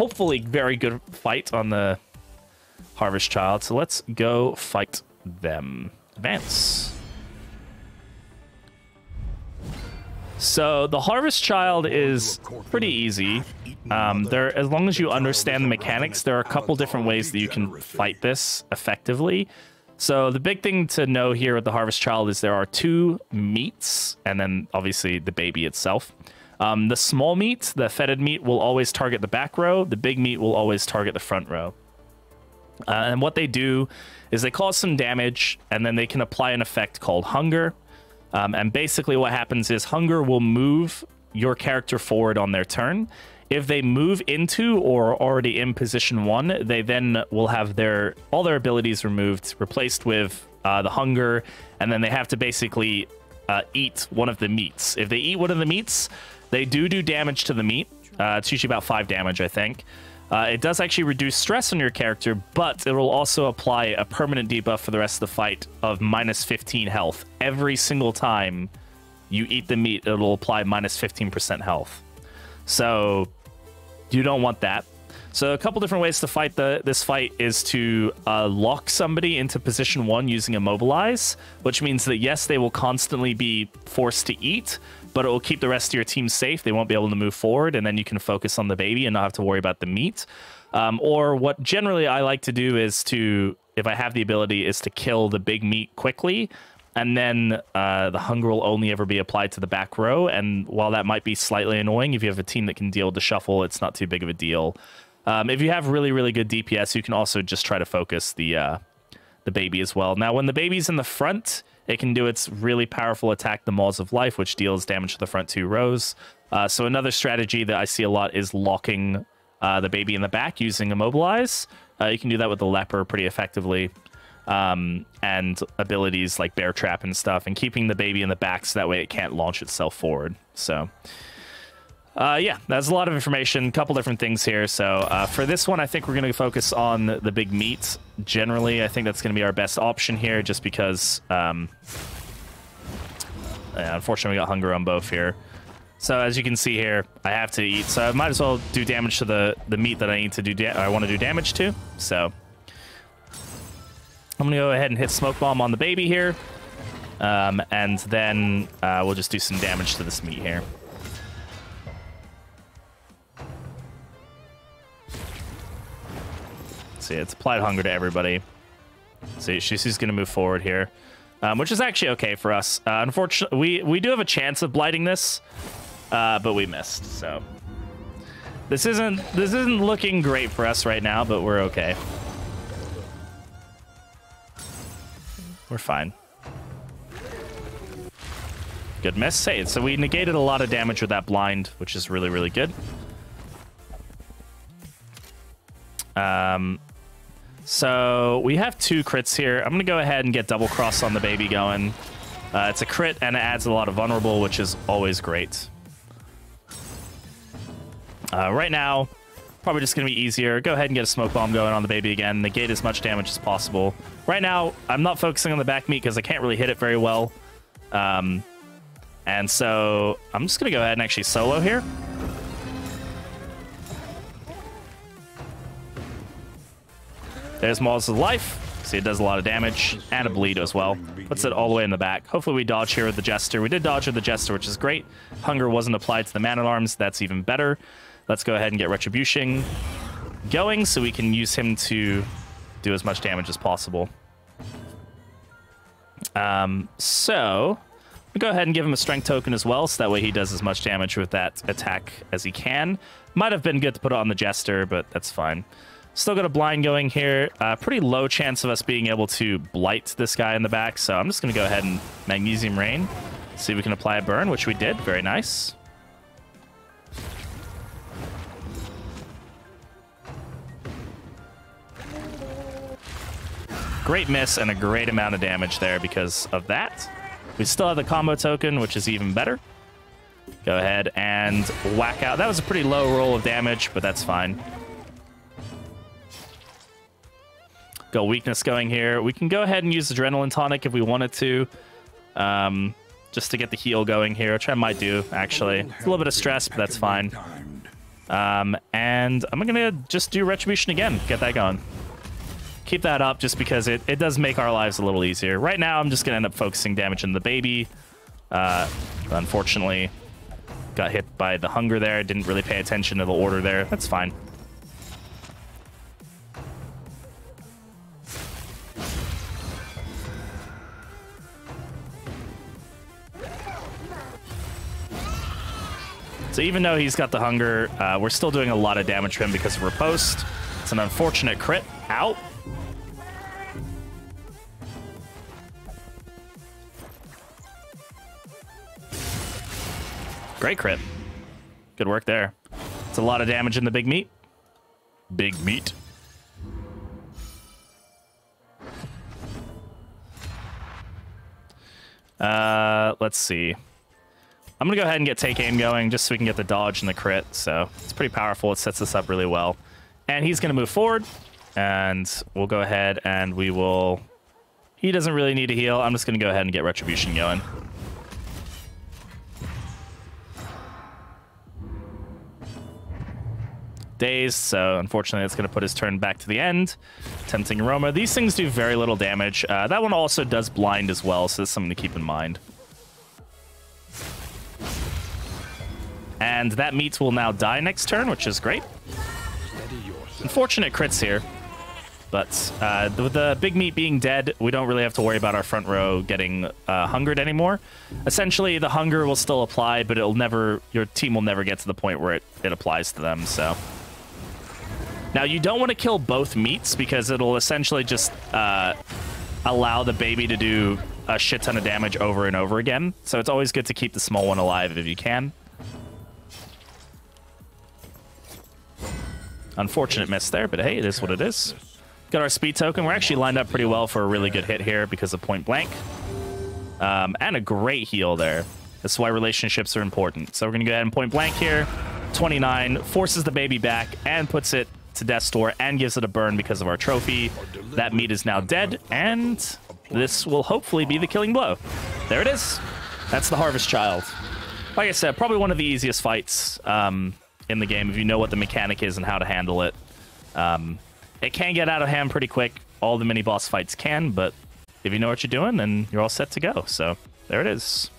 hopefully very good fight on the Harvest Child. So let's go fight them. Advance. So the Harvest Child is pretty easy. As long as you understand the mechanics, there are a couple different ways that you can fight this effectively. So the big thing to know here with the Harvest Child is there are 2 meats, and then obviously the baby itself. The small meat, the fetid meat, will always target the back row. The big meat will always target the front row. And what they do is they cause some damage, and then they can apply an effect called Hunger. And basically what happens is Hunger will move your character forward on their turn. If they move into or are already in position 1, they then will have all their abilities removed, replaced with the Hunger, and then they have to basically eat one of the meats. If they eat one of the meats, they do damage to the meat. It's usually about 5 damage, I think. It does actually reduce stress on your character, but it will also apply a permanent debuff for the rest of the fight of minus 15 health. Every single time you eat the meat, it'll apply minus 15% health. So you don't want that. So a couple different ways to fight this fight is to lock somebody into position 1 using Immobilize, which means that, yes, they will constantly be forced to eat, but it will keep the rest of your team safe. They won't be able to move forward, and then you can focus on the baby and not have to worry about the meat. Or what generally I like to do is to, if I have the ability, is to kill the big meat quickly, and then the Hunger will only ever be applied to the back row. And while that might be slightly annoying, if you have a team that can deal with the shuffle, it's not too big of a deal. If you have really, really good DPS, you can also just try to focus the baby as well. Now, when the baby's in the front, it can do its really powerful attack, the Maws of Life, which deals damage to the front 2 rows. So another strategy that I see a lot is locking the baby in the back using Immobilize. You can do that with the Leper pretty effectively. And abilities like Bear Trap and stuff, and keeping the baby in the back so that way it can't launch itself forward. So yeah, that's a lot of information, a couple different things here. So for this one, I think we're going to focus on the big meat. Generally, I think that's going to be our best option here, just because unfortunately we got Hunger on both here. So as you can see here, I have to eat, so I might as well do damage to the meat that I need to do. I want to do damage to. So I'm gonna go ahead and hit Smoke Bomb on the baby here, and then we'll just do some damage to this meat here. See, it's applied Hunger to everybody. See, she's gonna move forward here, which is actually okay for us. Unfortunately, we do have a chance of blighting this, but we missed. So this isn't looking great for us right now, but we're okay. We're fine. Good miss. Hey, so we negated a lot of damage with that blind, which is really, really good. So we have 2 crits here. I'm going to go ahead and get Double Cross on the baby going. It's a crit, and it adds a lot of vulnerable, which is always great. Right now, probably just going to be easier. Go ahead and get a Smoke Bomb going on the baby again. Negate as much damage as possible. Right now, I'm not focusing on the back meat because I can't really hit it very well. And so I'm just going to go ahead and actually solo here. There's Maws of Life. See, it does a lot of damage and a bleed as well. Puts it all the way in the back. Hopefully we dodge here with the Jester. We did dodge with the Jester, which is great. Hunger wasn't applied to the Man-at-Arms. That's even better. Let's go ahead and get Retribution going so we can use him to do as much damage as possible. So we'll go ahead and give him a Strength token as well, so that way he does as much damage with that attack as he can. Might have been good to put it on the Jester, but that's fine. Still got a blind going here. Pretty low chance of us being able to blight this guy in the back, so I'm just going to go ahead and Magnesium Rain. See if we can apply a burn, which we did. Very nice. Great miss and a great amount of damage there because of that. We still have the combo token, which is even better. Go ahead and whack out. That was a pretty low roll of damage, but that's fine. Got weakness going here. We can go ahead and use Adrenaline Tonic if we wanted to, just to get the heal going here, which I might do, actually. It's a little bit of stress, but that's fine. And I'm gonna just do Retribution again, get that going. Keep that up just because it does make our lives a little easier. Right now, I'm just gonna end up focusing damage on the baby. Unfortunately, got hit by the hunger there. Didn't really pay attention to the order there. That's fine. So even though he's got the hunger, we're still doing a lot of damage to him because of riposte. It's an unfortunate crit. Out. Great crit. Good work there. It's a lot of damage in the big meat. Big meat. Let's see. I'm going to go ahead and get take aim going just so we can get the dodge and the crit. So it's pretty powerful. It sets us up really well. And he's going to move forward. And we'll go ahead and we will... He doesn't really need to heal. I'm just going to go ahead and get Retribution going. Dazed, so unfortunately that's going to put his turn back to the end. Tempting Aroma. These things do very little damage. That one also does blind as well, so that's something to keep in mind. And that meat will now die next turn, which is great. Unfortunate crits here. But with the big meat being dead, we don't really have to worry about our front row getting hungered anymore. Essentially, the hunger will still apply, but it'll never, your team will never get to the point where it applies to them, so. Now, you don't want to kill both meats because it'll essentially just allow the baby to do a shit ton of damage over and over again. So it's always good to keep the small one alive if you can. Unfortunate miss there, but hey, it is what it is. Got our speed token. We're actually lined up pretty well for a really good hit here because of point blank. And a great heal there. That's why relationships are important. So we're going to go ahead and point blank here. 29 forces the baby back and puts it to death's door and gives it a burn because of our trophy. That meat is now dead, and this will hopefully be the killing blow. There it is. That's the Harvest Child. Like I said, probably one of the easiest fights in the game if you know what the mechanic is and how to handle it. It can get out of hand pretty quick. All the mini-boss fights can, but if you know what you're doing, then you're all set to go. So there it is.